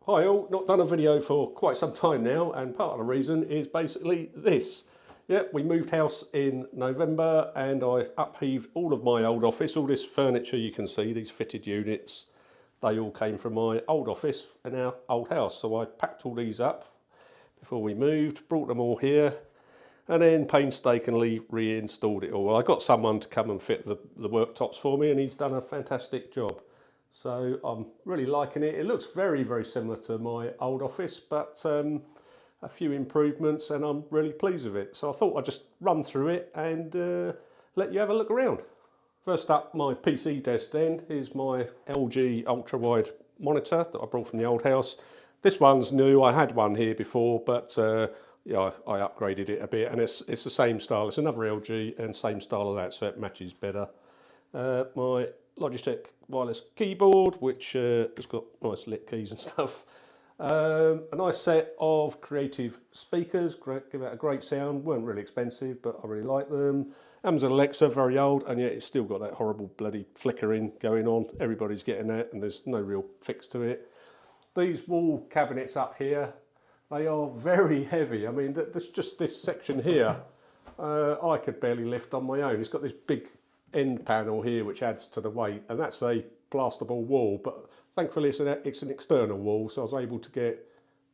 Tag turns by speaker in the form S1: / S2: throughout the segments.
S1: Hi all, not done a video for quite some time now, and part of the reason is basically this. Yeah, we moved house in November and I upheaved all of my old office. All this furniture you can see, these fitted units, they all came from my old office in our old house. So I packed all these up before we moved, brought them all here, and then painstakingly reinstalled it all. I got someone to come and fit the worktops for me, and he's done a fantastic job. So I'm really liking it. It looks very, very similar to my old office, but a few improvements, and I'm really pleased with it. So I thought I'd just run through it and let you have a look around. First up, my PC desk then is my LG ultra-wide monitor that I brought from the old house. This one's new. I had one here before, but yeah, I upgraded it a bit, and it's the same style. It's another LG and same style of that, so it matches better. My Logitech wireless keyboard, which has got nice lit keys and stuff. A nice set of creative speakers, give out a great sound. Weren't really expensive, but I really like them. Amazon Alexa, very old, and yet it's still got that horrible bloody flickering going on. Everybody's getting that, and there's no real fix to it. These wall cabinets up here, they are very heavy. I mean, there's just this section here, I could barely lift on my own. It's got this big end panel here which adds to the weight, and that's a plasterboard wall, but thankfully it's an external wall, so I was able to get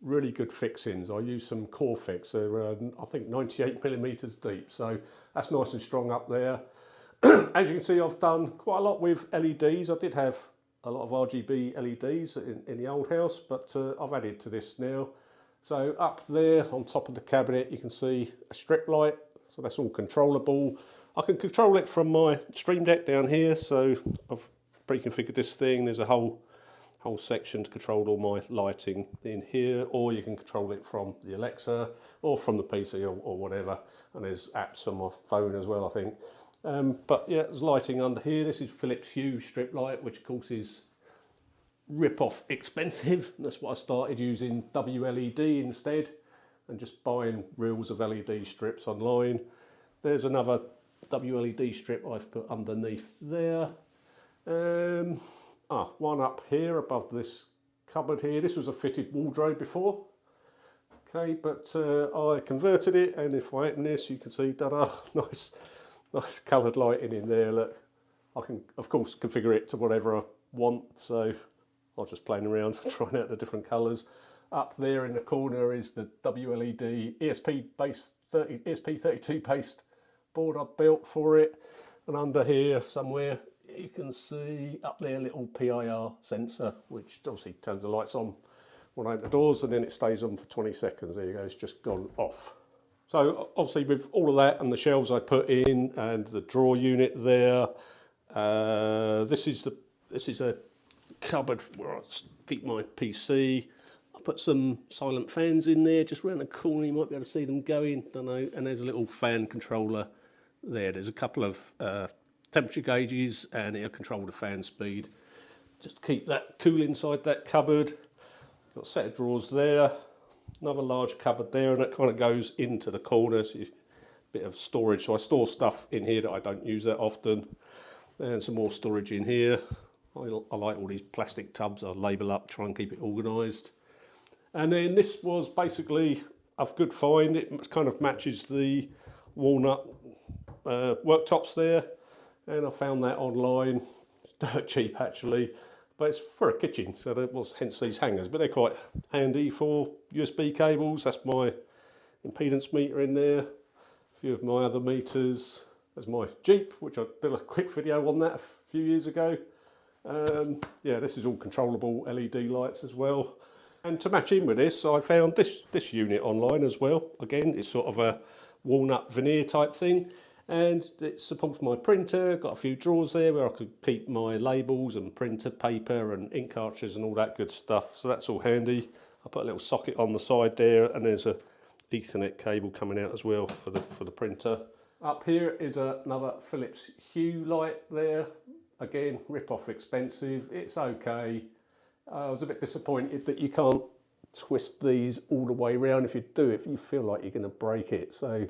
S1: really good fixings. I used some CoreFix. They're I think 98mm deep, so that's nice and strong up there. As you can see, I've done quite a lot with LEDs. I did have a lot of RGB LEDs in the old house, but I've added to this now. So up there on top of the cabinet you can see a strip light, so that's all controllable. I can control it from my Stream Deck down here, so I've pre-configured this thing. There's a whole section to control all my lighting in here, or you can control it from the Alexa or from the PC or whatever. And there's apps on my phone as well, I think. But yeah, there's lighting under here. This is Philips Hue strip light, which of course is rip-off expensive. That's why I started using WLED instead and just buying reels of LED strips online. There's another WLED strip I've put underneath there. One up here above this cupboard here. This was a fitted wardrobe before. Okay, but I converted it, and if I open this, you can see nice coloured lighting in there. Look, I can of course configure it to whatever I want, so I'm just playing around trying out the different colours. Up there in the corner is the WLED ESP32 paste board I built for it, and under here somewhere you can see up there a little PIR sensor, which obviously turns the lights on when I open the doors, and then it stays on for 20 seconds. There you go, it's just gone off. So obviously with all of that and the shelves I put in and the drawer unit there, this is a cupboard where I keep my PC. I put some silent fans in there just around the corner. You might be able to see them going, don't know. And there's a little fan controller there. There's a couple of temperature gauges, and it'll control the fan speed. Just keep that cool inside that cupboard. Got a set of drawers there. Another large cupboard there, and it kind of goes into the corner. So a bit of storage. So I store stuff in here that I don't use that often. And some more storage in here. I like all these plastic tubs. I label up, try and keep it organised. And then this was basically a good find. It kind of matches the walnut worktops there, and I found that online. It's dirt cheap actually, but it's for a kitchen, so that was hence these hangers. But they're quite handy for USB cables. That's my impedance meter in there. A few of my other meters. There's my Jeep, which I did a quick video on that a few years ago. Yeah, this is all controllable LED lights as well. And to match in with this, I found this unit online as well. Again, it's sort of a walnut veneer type thing, and it supports my printer. Got a few drawers there where I could keep my labels and printer paper and ink cartridges and all that good stuff. So that's all handy. I put a little socket on the side there, and there's a Ethernet cable coming out as well for the printer. Up here is another Philips Hue light there. Again, rip-off expensive. It's okay. I was a bit disappointed that you can't twist these all the way around. If you do, if you feel like you're going to break it, so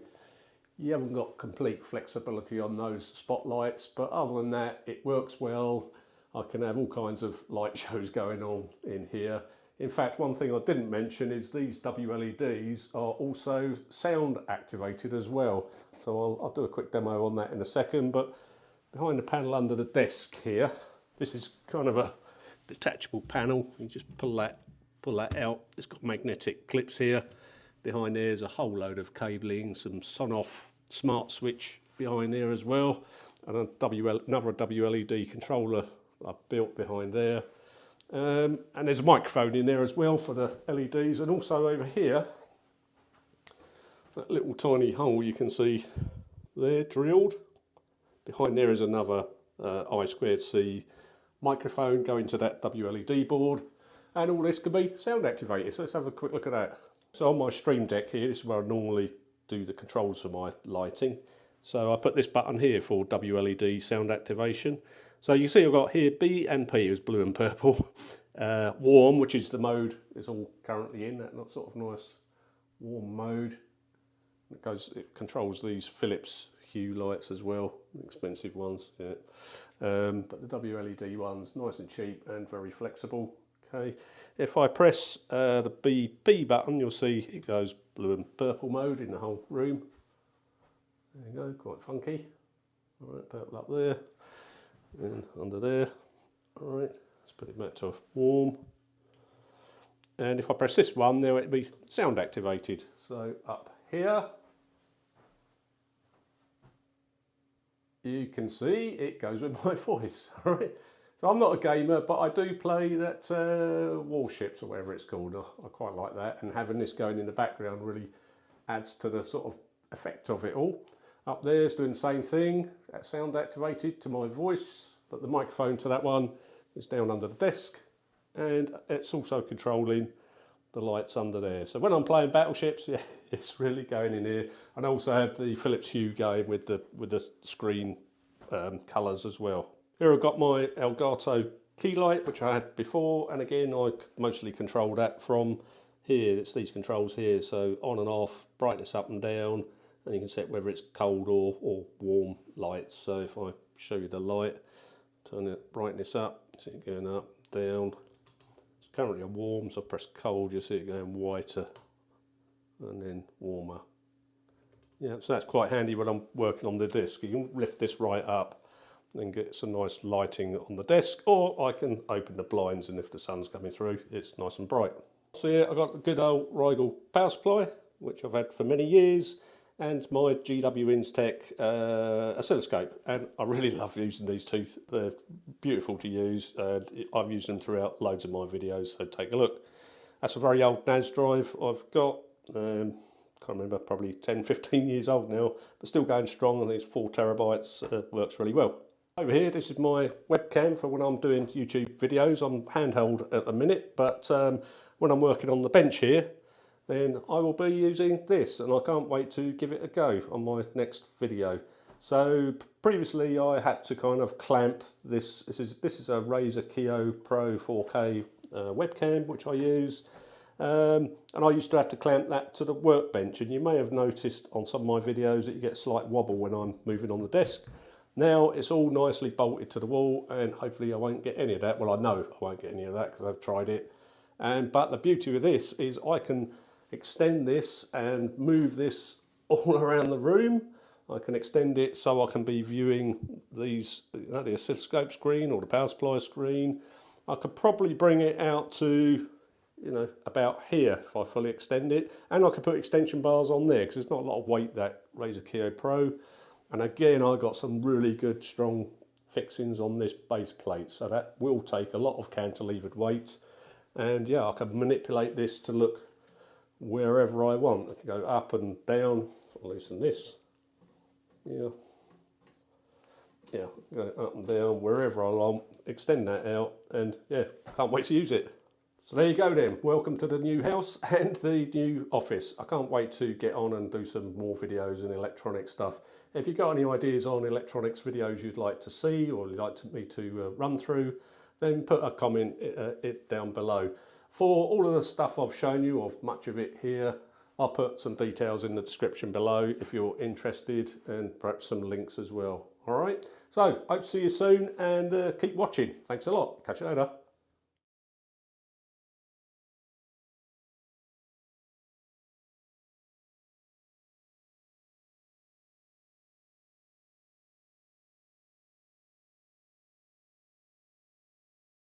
S1: you haven't got complete flexibility on those spotlights. But other than that, it works well. I can have all kinds of light shows going on in here. In fact, one thing I didn't mention is these WLEDs are also sound activated as well. So I'll do a quick demo on that in a second, but behind the panel under the desk here, this is kind of a detachable panel. You just pull that out. It's got magnetic clips here. Behind there's a whole load of cabling, some Sonoff smart switch behind there as well, and another WLED controller I built behind there. And there's a microphone in there as well for the LEDs, and also over here, that little tiny hole you can see there drilled. Behind there is another I2C microphone going to that WLED board, and all this can be sound activated. So let's have a quick look at that. So on my Stream Deck here, this is where I normally do the controls for my lighting. So I put this button here for WLED sound activation. So you see I've got here B and P is blue and purple. Warm, which is the mode it's all currently in, that sort of nice warm mode. It controls these Philips Hue lights as well, expensive ones. Yeah. But the WLED ones, nice and cheap and very flexible. Okay. If I press the B button, you'll see it goes blue and purple mode in the whole room. There you go, quite funky. All right, purple up there and under there. All right, let's put it back to warm. And if I press this one, now it'll be sound activated. So up here, you can see it goes with my voice. All right. So I'm not a gamer, but I do play that Warships or whatever it's called. I quite like that, and having this going in the background really adds to the sort of effect of it all. Up there is doing the same thing, that sound activated to my voice, but the microphone to that one is down under the desk, and it's also controlling the lights under there. So when I'm playing battleships, yeah, it's really going in here. And I also have the Philips Hue going with the screen colours as well. Here I've got my Elgato Key Light, which I had before, and again I mostly control that from here. It's these controls here, so on and off, brightness up and down, and you can set whether it's cold or warm lights. So if I show you the light, turn the brightness up, see it going up, down. It's currently a warm, so I press cold, you'll see it going whiter and then warmer. Yeah, so that's quite handy when I'm working on the disc. You can lift this right up and get some nice lighting on the desk, or I can open the blinds, and if the sun's coming through, it's nice and bright. So yeah, I've got a good old RIGOL power supply, which I've had for many years, and my GWInstek oscilloscope, and I really love using these two. They're beautiful to use. I've used them throughout loads of my videos, so take a look. That's a very old NAS drive I've got. Can't remember, probably 10, 15 years old now, but still going strong. I think it's 4 terabytes, works really well. Over here, this is my webcam for when I'm doing YouTube videos. I'm handheld at the minute, but when I'm working on the bench here, then I will be using this, and I can't wait to give it a go on my next video. So previously I had to kind of clamp this. This is a Razer Kiyo Pro 4K webcam, which I use. And I used to have to clamp that to the workbench, and you may have noticed on some of my videos that you get a slight wobble when I'm moving on the desk. Now it's all nicely bolted to the wall, and hopefully I won't get any of that. Well, I know I won't get any of that because I've tried it. But the beauty of this is I can extend this and move this all around the room. I can extend it so I can be viewing these, the oscilloscope screen or the power supply screen. I could probably bring it out to, about here if I fully extend it, and I could put extension bars on there because there's not a lot of weight, that Razer Kiyo Pro. And again, I got some really good strong fixings on this base plate, so that will take a lot of cantilevered weight. And yeah, I can manipulate this to look wherever I want. I can go up and down. I'll loosen this. Yeah, go up and down wherever I want. Extend that out, and yeah, can't wait to use it. So there you go then, welcome to the new house and the new office. I can't wait to get on and do some more videos and electronic stuff. If you've got any ideas on electronics videos you'd like to see or you'd like me to run through, then put a comment it down below. For all of the stuff I've shown you, or much of it here, I'll put some details in the description below if you're interested, and perhaps some links as well. All right, so hope to see you soon, and keep watching. Thanks a lot. Catch you later.